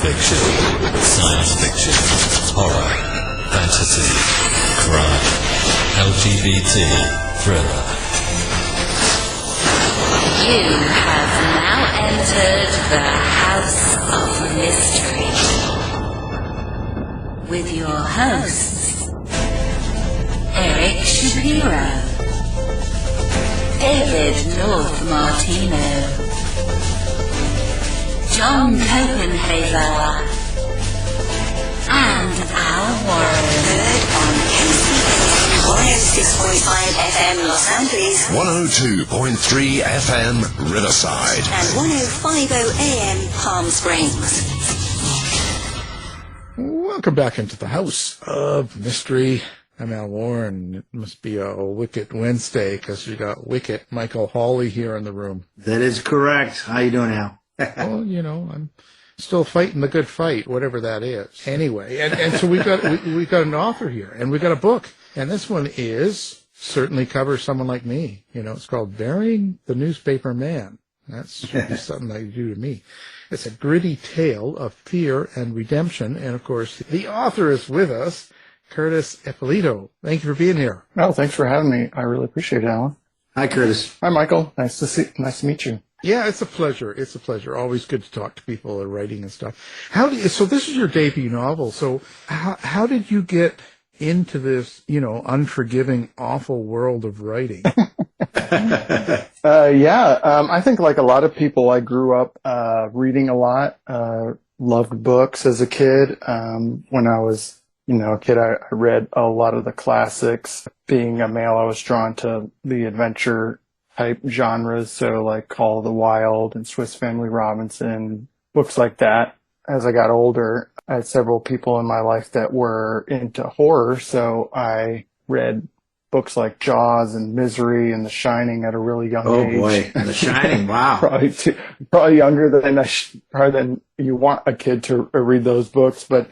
Fiction, science fiction, horror, fantasy, crime, LGBT, thriller. You have now entered the House of Mystery with your hosts, Eric Shapiro, David North Martino, John Copenhaver, and Al Warren. Heard on KCAA 106.5 FM Los Angeles, 102.3 FM Riverside, and 105.0 AM Palm Springs. Welcome back into the House of Mystery. I'm Al Warren. It must be a Wicket Wednesday because we got Wicket Michael Hawley here in the room. That is correct. How you doing, Al? Well, you know, I'm still fighting the good fight, whatever that is. Anyway, and so we've got an author here, and we've got a book, and this one certainly covers someone like me. You know, it's called Burying the Newspaper Man. That's something that you do to me. It's a gritty tale of fear and redemption, and of course, the author is with us, Curtis Ippolito. Thank you for being here. Oh, thanks for having me. I really appreciate it, Alan. Hi, Curtis. Hi, Michael. Nice to meet you. Yeah, it's a pleasure. It's a pleasure. Always good to talk to people that are writing and stuff. So this is your debut novel. So how did you get into this, unforgiving, awful world of writing? I think like a lot of people, I grew up reading a lot, loved books as a kid. When I was, a kid, I read a lot of the classics. Being a male, I was drawn to the adventure type genres, so like Call of the Wild and Swiss Family Robinson, books like that. As I got older, I had several people in my life that were into horror, so I read books like Jaws and Misery and The Shining at a really young age. Oh boy, The Shining! Wow, probably younger than than you want a kid to read those books, but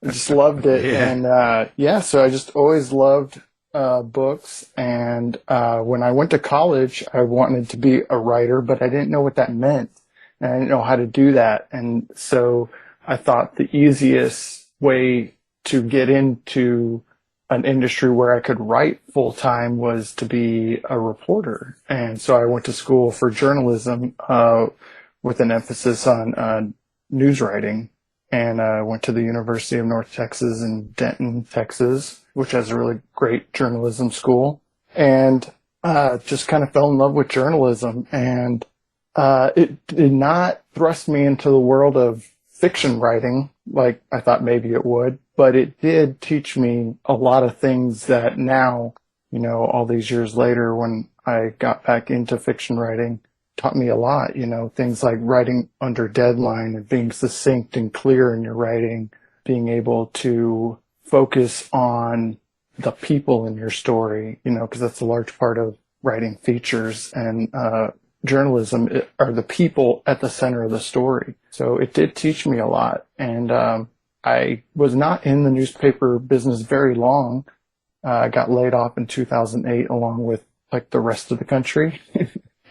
I just loved it. Yeah. And so I just always loved books. And when I went to college, I wanted to be a writer, but I didn't know what that meant, and I didn't know how to do that. And so I thought the easiest way to get into an industry where I could write full time was to be a reporter. And so I went to school for journalism with an emphasis on news writing. And I went to the University of North Texas in Denton, Texas, which has a really great journalism school. And just kind of fell in love with journalism. And it did not thrust me into the world of fiction writing like I thought maybe it would, but it did teach me a lot of things that now, all these years later when I got back into fiction writing, taught me a lot, things like writing under deadline and being succinct and clear in your writing, being able to focus on the people in your story, because that's a large part of writing features, and journalism are the people at the center of the story. So it did teach me a lot. And I was not in the newspaper business very long. I got laid off in 2008 along with like the rest of the country.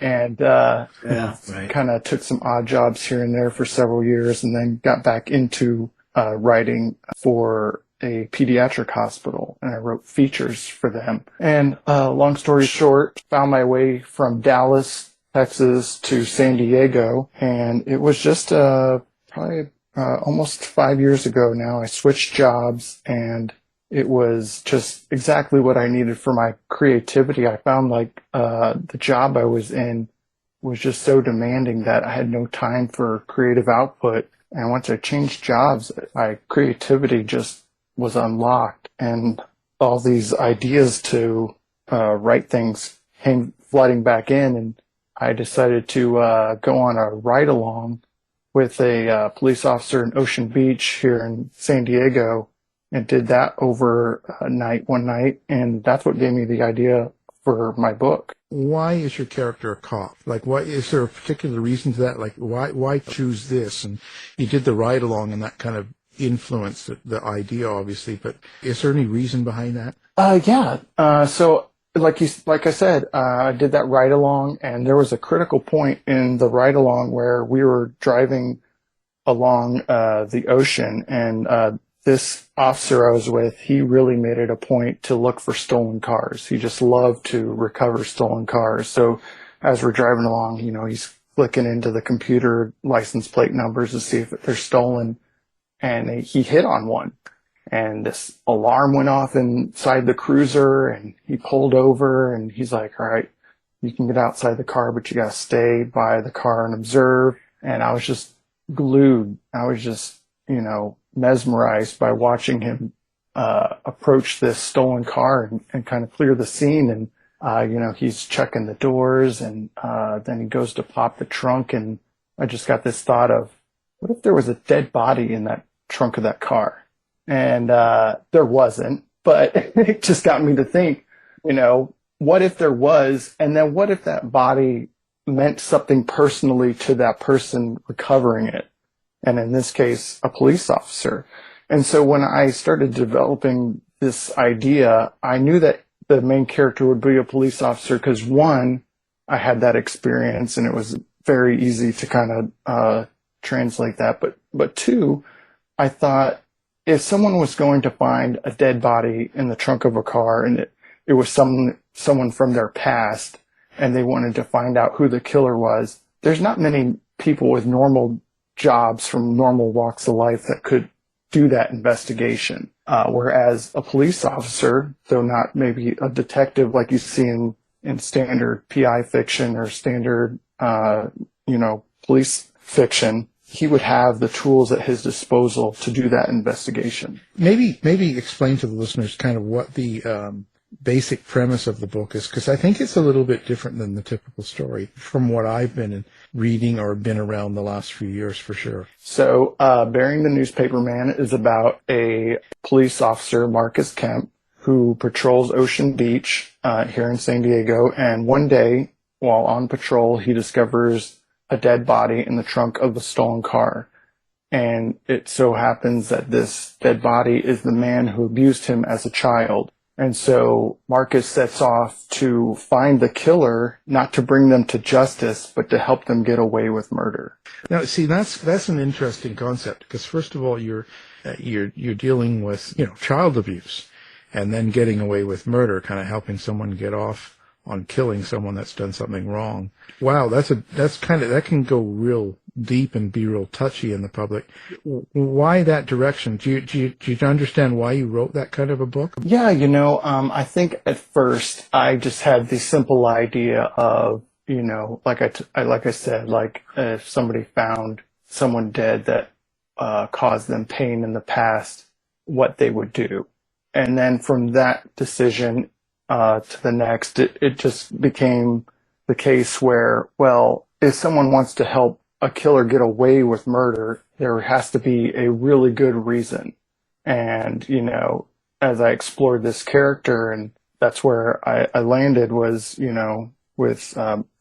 And kind of took some odd jobs here and there for several years, and then got back into writing for a pediatric hospital, and I wrote features for them. And long story short, found my way from Dallas, Texas to San Diego, and it was just probably almost 5 years ago now. I switched jobs, and it was just exactly what I needed for my creativity. I found like the job I was in was just so demanding that I had no time for creative output. And once I changed jobs, my creativity just was unlocked, and all these ideas to write things came flooding back in, and I decided to go on a ride-along with a police officer in Ocean Beach here in San Diego, and did that over one night, and that's what gave me the idea for my book. Why is your character a cop? Like, why is there a particular reason to that? Like, why choose this? And you did the ride-along, and that kind of influenced the idea, obviously, but is there any reason behind that? So like I said, I did that ride along, and there was a critical point in the ride along where we were driving along the ocean, and this officer I was with, he really made it a point to look for stolen cars. He just loved to recover stolen cars. So as we're driving along, he's flicking into the computer license plate numbers to see if they're stolen, and he hit on one. And this alarm went off inside the cruiser, and he pulled over, and he's like, all right, you can get outside the car, but you got to stay by the car and observe. And I was just glued. I was just, mesmerized by watching him approach this stolen car and kind of clear the scene. And, he's checking the doors, and then he goes to pop the trunk. And I just got this thought of, what if there was a dead body in that trunk of that car? And there wasn't, but it just got me to think, what if there was, and then what if that body meant something personally to that person recovering it? And in this case, a police officer. And so when I started developing this idea, I knew that the main character would be a police officer because, one, I had that experience and it was very easy to kind of translate that. But two, I thought if someone was going to find a dead body in the trunk of a car and it was someone from their past and they wanted to find out who the killer was, there's not many people with normal jobs from normal walks of life that could do that investigation. Whereas a police officer, though not maybe a detective like you see in standard PI fiction or standard, police fiction, he would have the tools at his disposal to do that investigation. Maybe explain to the listeners kind of what the basic premise of the book is, because I think it's a little bit different than the typical story from what I've been reading or been around the last few years for sure. So, Bearing the Newspaper Man is about a police officer, Marcus Kemp, who patrols Ocean Beach here in San Diego. And one day, while on patrol, he discovers a dead body in the trunk of the stolen car. And it so happens that this dead body is the man who abused him as a child. And so Marcus sets off to find the killer, not to bring them to justice, but to help them get away with murder. Now, see, that's an interesting concept because first of all, you're dealing with child abuse, and then getting away with murder, kind of helping someone get off on killing someone that's done something wrong. Wow, that can go real deep and be real touchy in the public. Why that direction? Do you understand why you wrote that kind of a book? Yeah, I think at first I just had the simple idea of, like I said, like if somebody found someone dead that caused them pain in the past, what they would do. And then from that decision to the next, it just became the case where, well, if someone wants to help a killer get away with murder, there has to be a really good reason. And, as I explored this character, and that's where I landed was, with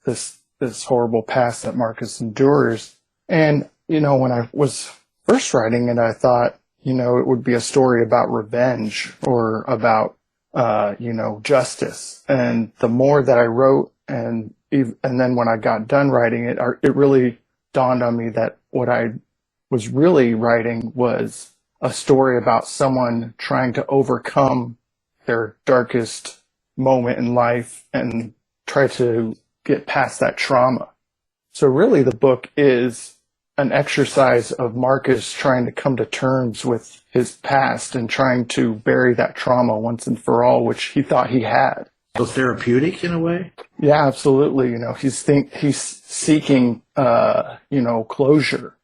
this horrible past that Marcus endures. And, when I was first writing it, I thought, it would be a story about revenge or about, justice. And the more that I wrote, and then when I got done writing it, it really dawned on me that what I was really writing was a story about someone trying to overcome their darkest moment in life and try to get past that trauma. So really the book is an exercise of Marcus trying to come to terms with his past and trying to bury that trauma once and for all, which he thought he had. So therapeutic in a way? Yeah, absolutely. He's seeking, closure,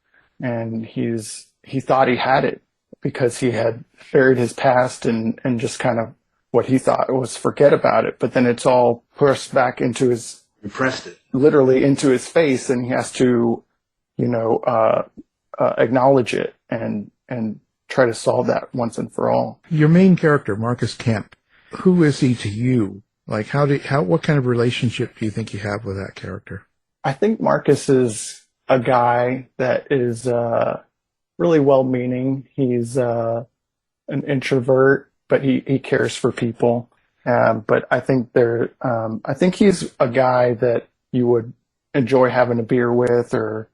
and he thought he had it because he had buried his past and just kind of what he thought was forget about it. But then it's all pushed back into Repressed it. literally into his face, and he has to, acknowledge it and try to solve that once and for all. Your main character, Marcus Kemp, who is he to you? Like, what kind of relationship do you think you have with that character? I think Marcus is a guy that is really well-meaning. He's an introvert, but he cares for people. But I think I think he's a guy that you would enjoy having a beer with, or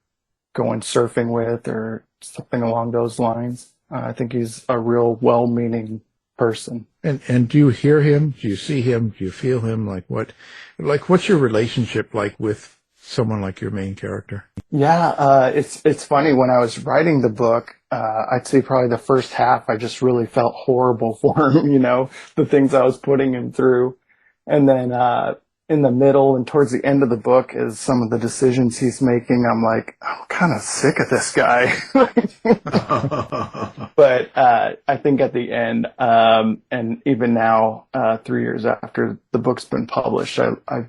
going surfing with, or something along those lines. I think he's a real well-meaning person. And do you hear him? Do you see him? Do you feel him? What's your relationship like with someone like your main character? Yeah, it's funny. When I was writing the book, I'd say probably the first half, I just really felt horrible for him, the things I was putting him through. And then, in the middle and towards the end of the book is some of the decisions he's making. I'm like, I'm kind of sick of this guy. But, I think at the end, and even now, 3 years after the book's been published, I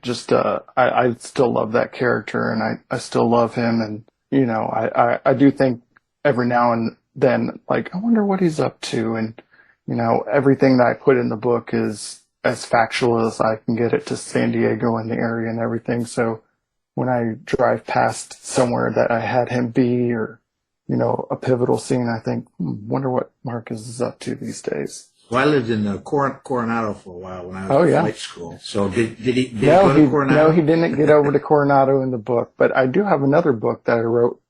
still love that character, and I still love him. And, I do think every now and then, I wonder what he's up to. And, everything that I put in the book is as factual as I can get it to San Diego and the area and everything. So when I drive past somewhere that I had him be, or, a pivotal scene, I think, wonder what Marcus is up to these days. Well, I lived in Coronado for a while when I was in flight school. So did he go to Coronado? No, he didn't get over to Coronado in the book, but I do have another book that I wrote,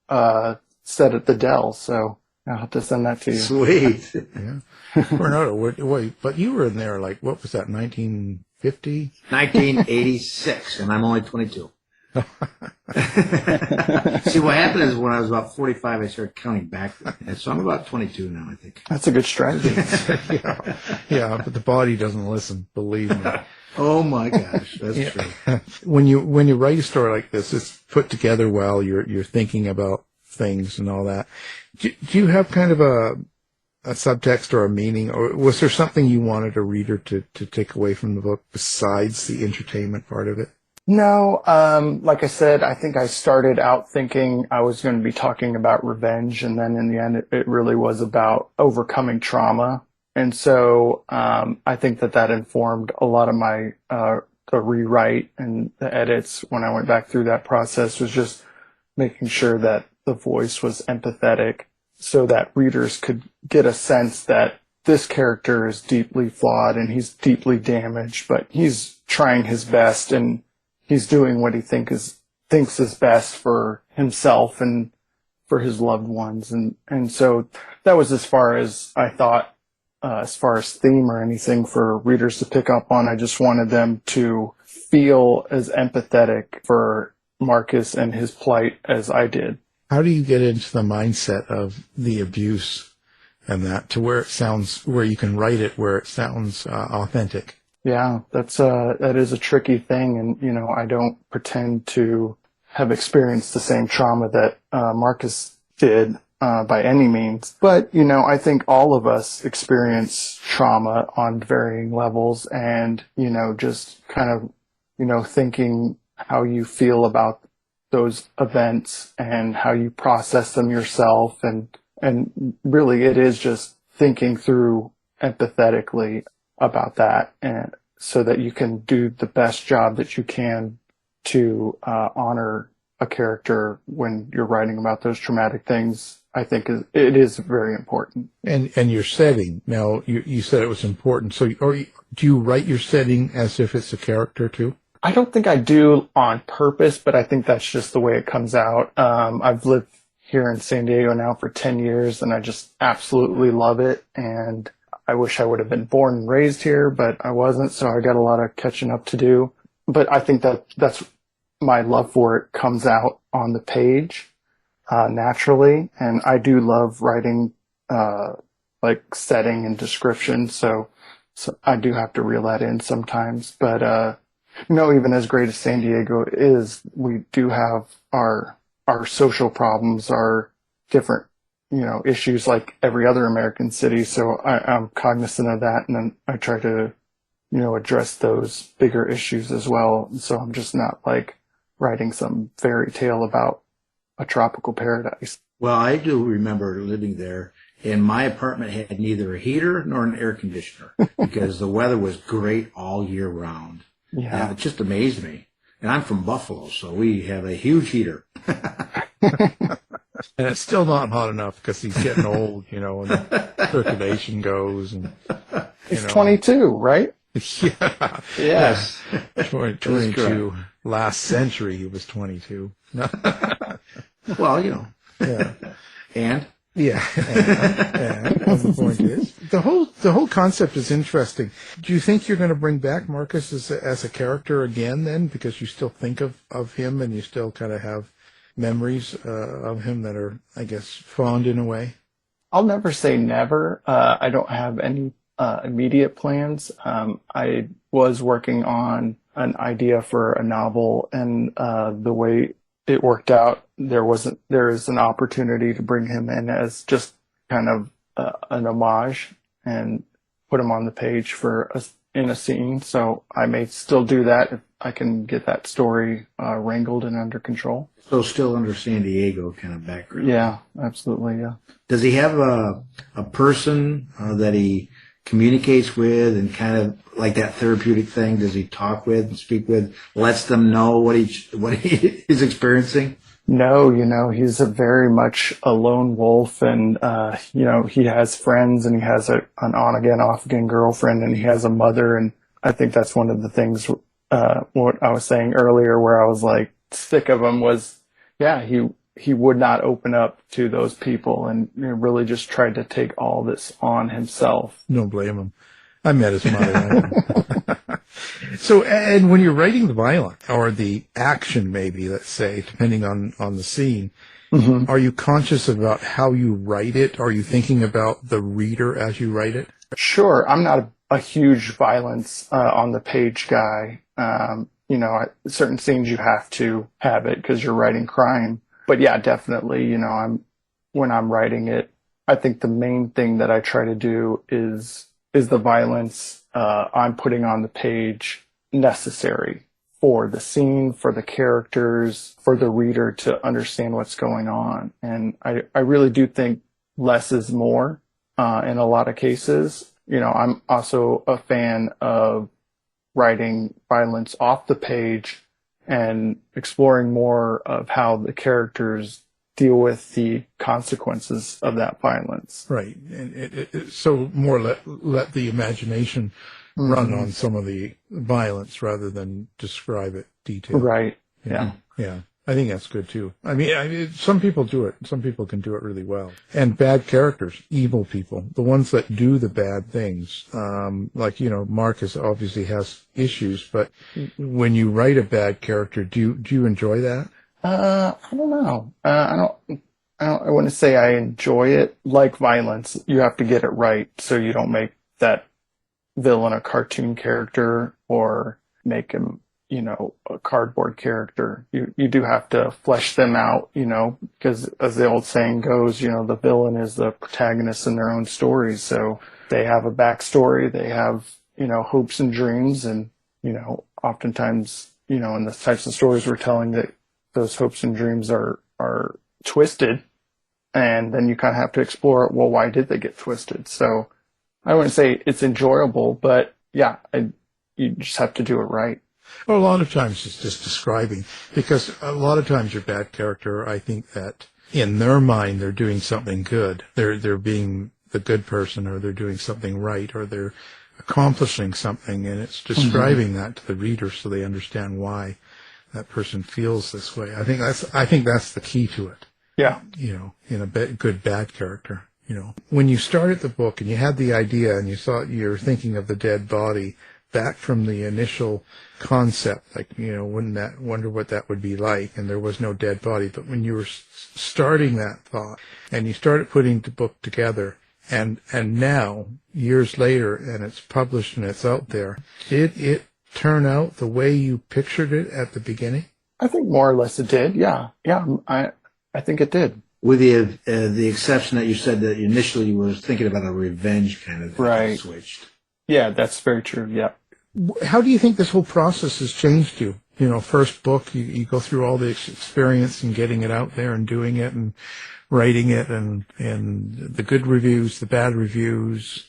set at the Dell. So I'll have to send that to you. Sweet. Yeah. Coronado, wait, but you were in there, what was that, 1950? 1986, and I'm only 22. See, what happened is when I was about 45, I started counting backwards. And so I'm about 22 now, I think. That's a good strategy. Yeah, but the body doesn't listen, believe me. Oh my gosh, that's true. When you write a story like this, it's put together well, you're thinking about things and all that. Do you have kind of a subtext or a meaning, or was there something you wanted a reader to take away from the book besides the entertainment part of it? No, like I said, I think I started out thinking I was going to be talking about revenge, and then in the end, it really was about overcoming trauma. And so I think that informed a lot of my the rewrite and the edits when I went back through that process, was just making sure that the voice was empathetic so that readers could get a sense that this character is deeply flawed and he's deeply damaged, but he's trying his best and he's doing what he thinks is best for himself and for his loved ones. And so that was as far as I thought, as far as theme or anything for readers to pick up on. I just wanted them to feel as empathetic for Marcus and his plight as I did. How do you get into the mindset of the abuse and that to where you can write it where it sounds authentic? Yeah, that is a tricky thing. And, I don't pretend to have experienced the same trauma that Marcus did by any means. But, I think all of us experience trauma on varying levels, and, just kind of, thinking how you feel about those events and how you process them yourself. And really it is just thinking through empathetically about that, and so that you can do the best job that you can to honor a character when you're writing about those traumatic things. I think it is very important. And your setting, now you said it was important. So, do you write your setting as if it's a character too? I don't think I do on purpose, but I think that's just the way it comes out. I've lived here in San Diego now for 10 years, and I just absolutely love it. And I wish I would have been born and raised here, but I wasn't, so I got a lot of catching up to do. But I think that's my love for it comes out on the page naturally. And I do love writing setting and description, so I do have to reel that in sometimes. But even as great as San Diego is, we do have our social problems, our different, issues like every other American city. So I'm cognizant of that, and then I try to, address those bigger issues as well. So I'm just not writing some fairy tale about a tropical paradise. Well, I do remember living there, and my apartment had neither a heater nor an air conditioner because the weather was great all year round. Yeah. It just amazed me. And I'm from Buffalo, so we have a huge heater. And it's still not hot enough because he's getting old, and the circulation goes. And he's 22, right? Yeah. Yes. 22. Last century he was 22. Well, Yeah. And As the point is, the whole concept is interesting. Do you think you're going to bring back Marcus as a character again then, because you still think of him and you still kind of have memories of him that are, I guess, fond in a way? I'll never say never. I don't have any immediate plans. I was working on an idea for a novel, and the way it worked out, there is an opportunity to bring him in as just kind of an homage and put him on the page in a scene. So I may still do that if I can get that story wrangled and under control. So still under San Diego kind of background. Yeah, absolutely. Yeah. Does he have a person that he communicates with, and kind of like that therapeutic thing? Does he talk with and speak with, lets them know what he is experiencing? No, he's a very much a lone wolf, and he has friends, and he has an on again, off again girlfriend, and he has a mother, and I think that's one of the things what I was saying earlier, where I was like sick of him was, he would not open up to those people, and really just tried to take all this on himself. Don't blame him. I met his mother. So, and when you're writing the violence or the action, maybe, let's say, depending on the scene, Mm-hmm. are you conscious about how you write it? Are you thinking about the reader as you write it? Sure, I'm not a huge violence on the page guy. Certain scenes you have to have it because you're writing crime. But yeah, definitely, when I'm writing it, I think the main thing that I try to do is the violence I'm putting on the page necessary for the scene, for the characters, for the reader to understand what's going on. And I really do think less is more in a lot of cases. I'm also a fan of writing violence off the page and exploring more of how the characters deal with the consequences of that violence. Right. And so more let the imagination run on some of the violence rather than describe it detailed. Right. Yeah. Yeah. I think that's good too. I mean, some people do it. Some people can do it really well. And bad characters, evil people, the ones that do the bad things, Marcus obviously has issues, but when you write a bad character, do you enjoy that? I don't know. I wouldn't say I enjoy it. Like violence, you have to get it right so you don't make that villain a cartoon character or make him a cardboard character. You do have to flesh them out, because as the old saying goes, the villain is the protagonist in their own stories. So they have a backstory, they have, hopes and dreams, and, oftentimes, in the types of stories we're telling, that those hopes and dreams are twisted. And then you kind of have to explore, well, why did they get twisted? So I wouldn't say it's enjoyable, but yeah, you just have to do it right. Well, a lot of times it's just describing, because a lot of times your bad character, I think that in their mind they're doing something good. They're being the good person, or they're doing something right, or they're accomplishing something, and it's describing that to the reader so they understand why that person feels this way. I think that's the key to it. Yeah. In a good bad character. When you started the book and you had the idea and you're thinking of the dead body, back from the initial concept, like, wonder what that would be like, and there was no dead body. But when you were starting that thought and you started putting the book together, and now, years later, and it's published and it's out there, did it turn out the way you pictured it at the beginning? I think more or less it did. Yeah. I think it did. With the exception that you said that initially you were thinking about a revenge kind of thing. Right. Switched. Yeah, that's very true. Yeah. How do you think this whole process has changed you? First book, you go through all the experience and getting it out there and doing it and writing it, and the good reviews, the bad reviews,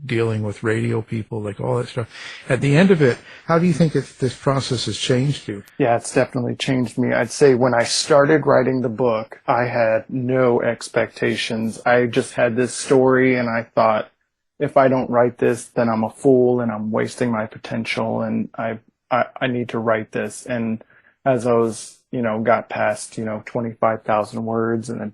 dealing with radio people, like all that stuff. At the end of it, how do you think this process has changed you? Yeah, it's definitely changed me. I'd say when I started writing the book, I had no expectations. I just had this story, and I thought, if I don't write this, then I'm a fool and I'm wasting my potential, and I need to write this. And as I was, got past, 25,000 words, and then,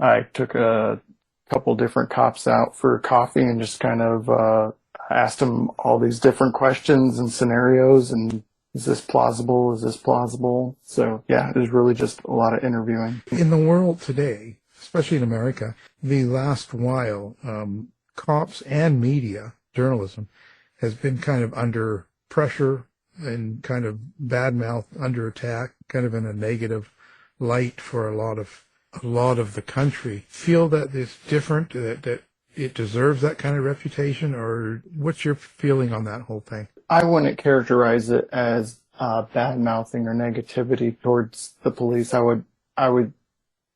I took a couple different cops out for coffee and just kind of asked them all these different questions and scenarios and is this plausible? Is this plausible? So yeah, it was really just a lot of interviewing. In the world today, especially in America, the last while, cops and media, journalism, has been kind of under pressure and kind of bad mouth, under attack, kind of in a negative light for a lot of the country. Feel that it's different, that it deserves that kind of reputation, or what's your feeling on that whole thing? I wouldn't characterize it as bad mouthing or negativity towards the police. I would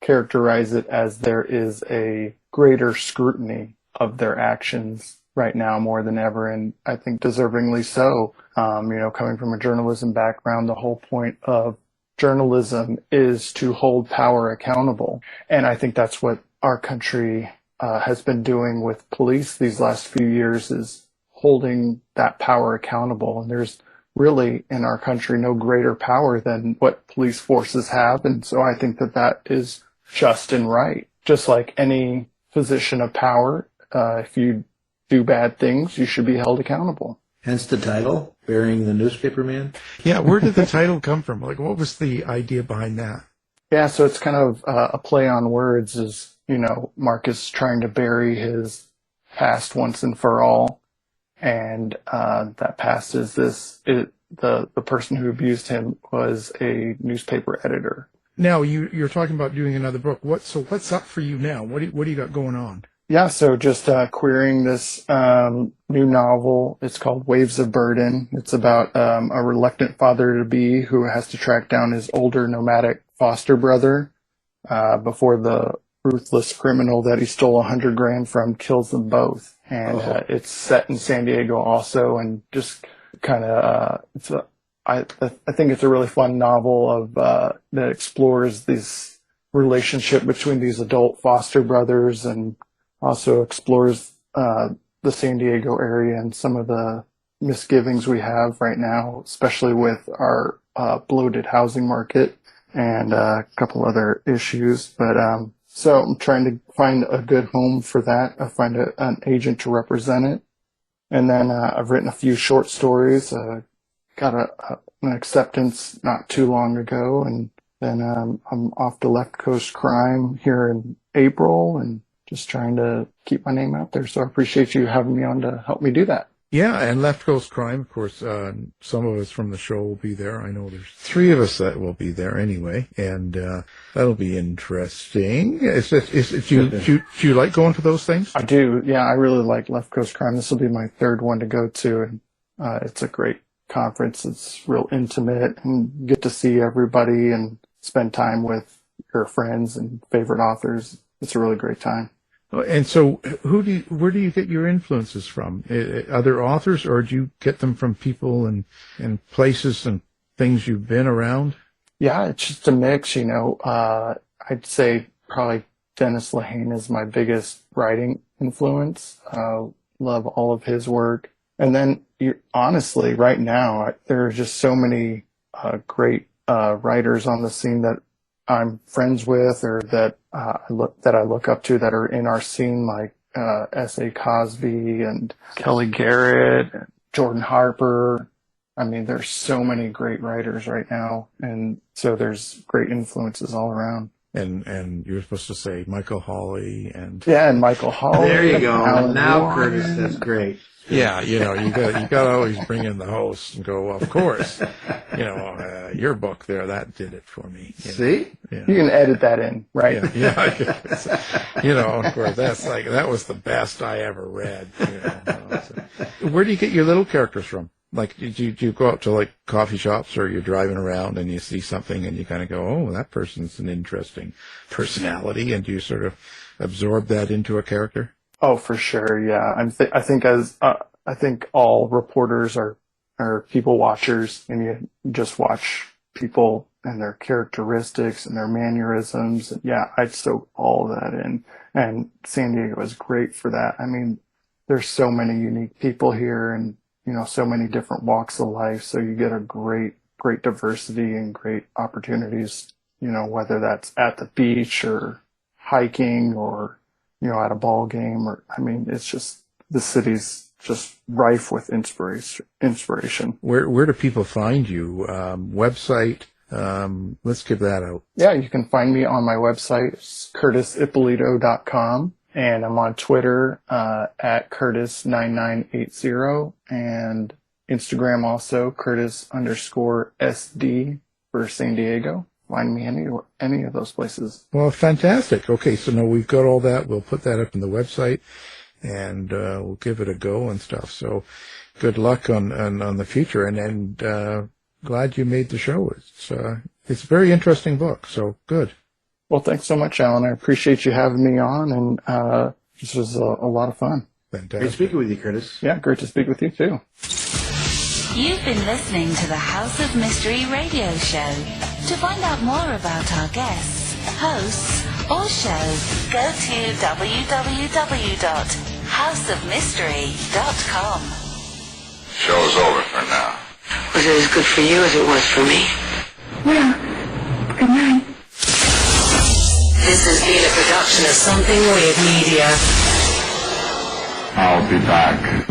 characterize it as there is a greater scrutiny of their actions right now more than ever, and I think deservingly so. Coming from a journalism background, the whole point of journalism is to hold power accountable, and I think that's what our country has been doing with police these last few years, is holding that power accountable. And there's really in our country no greater power than what police forces have. And so I think that that is just and right. Just like any position of power, if you do bad things, you should be held accountable. Hence the title, Burying the Newspaper Man. Yeah, where did the title come from? Like, what was the idea behind that? Yeah, so it's kind of a play on words, is, Marcus trying to bury his past once and for all. And that past is the person who abused him was a newspaper editor. Now, you're talking about doing another book. What's up for you now? What do you got going on? Yeah, so just querying this new novel. It's called Waves of Burden. It's about a reluctant father-to-be who has to track down his older nomadic foster brother before the ruthless criminal that he stole $100,000 from kills them both. And it's set in San Diego also, and just kind of I think it's a really fun novel of that explores this relationship between these adult foster brothers, and also explores the San Diego area and some of the misgivings we have right now, especially with our bloated housing market and a couple other issues. But so I'm trying to find a good home for that. I find an agent to represent it. And then I've written a few short stories, got an acceptance not too long ago. And then I'm off to Left Coast Crime here in April, and just trying to keep my name out there. So I appreciate you having me on to help me do that. Yeah, and Left Coast Crime, of course, some of us from the show will be there. I know there's 3 of us that will be there anyway, and that'll be interesting. Do you like going to those things? I do. Yeah, I really like Left Coast Crime. This will be my 3rd one to go to, and it's a great conference. It's real intimate, and you get to see everybody and spend time with your friends and favorite authors. It's a really great time. And so where do you get your influences from? Other authors, or do you get them from people and places and things you've been around? Yeah, it's just a mix, I'd say probably Dennis Lehane is my biggest writing influence. Love all of his work. And then honestly, right now, there are just so many great writers on the scene that I'm friends with, or that I look up to, that are in our scene, like S.A. Cosby and Kelly Garrett, and Jordan Harper. I mean, there's so many great writers right now, and so there's great influences all around. And you're supposed to say Michael Hawley and Michael Hawley. There you go. Alan Now, Warren. Curtis, that's great. Yeah, you got to always bring in the host and go, well, of course, your book there, that did it for me. See? Yeah. You can edit that in, right? Yeah. Of course, that was the best I ever read. So. Where do you get your little characters from? Like, do you go out to like coffee shops, or you're driving around and you see something and you kind of go, oh, that person's an interesting personality, and do you sort of absorb that into a character? Oh, for sure. Yeah. I think all reporters are people watchers, and you just watch people and their characteristics and their mannerisms. And yeah, I soak all of that in, and San Diego is great for that. I mean, there's so many unique people here, and, so many different walks of life. So you get a great diversity and great opportunities, whether that's at the beach or hiking or, at a ball game, or, it's just, the city's just rife with inspiration. Where do people find you? Website? Let's give that out. Yeah, you can find me on my website, curtisippolito.com, and I'm on Twitter at Curtis9980, and Instagram also, Curtis_SD for San Diego. Find me any of those places. Well, fantastic. Okay, so now we've got all that. We'll put that up on the website, and we'll give it a go and stuff. So good luck on the future, and glad you made the show. It's a very interesting book, so good. Well, thanks so much, Alan. I appreciate you having me on, and this was a lot of fun. Fantastic. Great speaking with you, Curtis. Yeah, great to speak with you, too. You've been listening to the House of Mystery radio show. To find out more about our guests, hosts, or show, go to www.houseofmystery.com. Show's over for now. Was it as good for you as it was for me? Well, good night. This has been a production of Something Weird Media. I'll be back.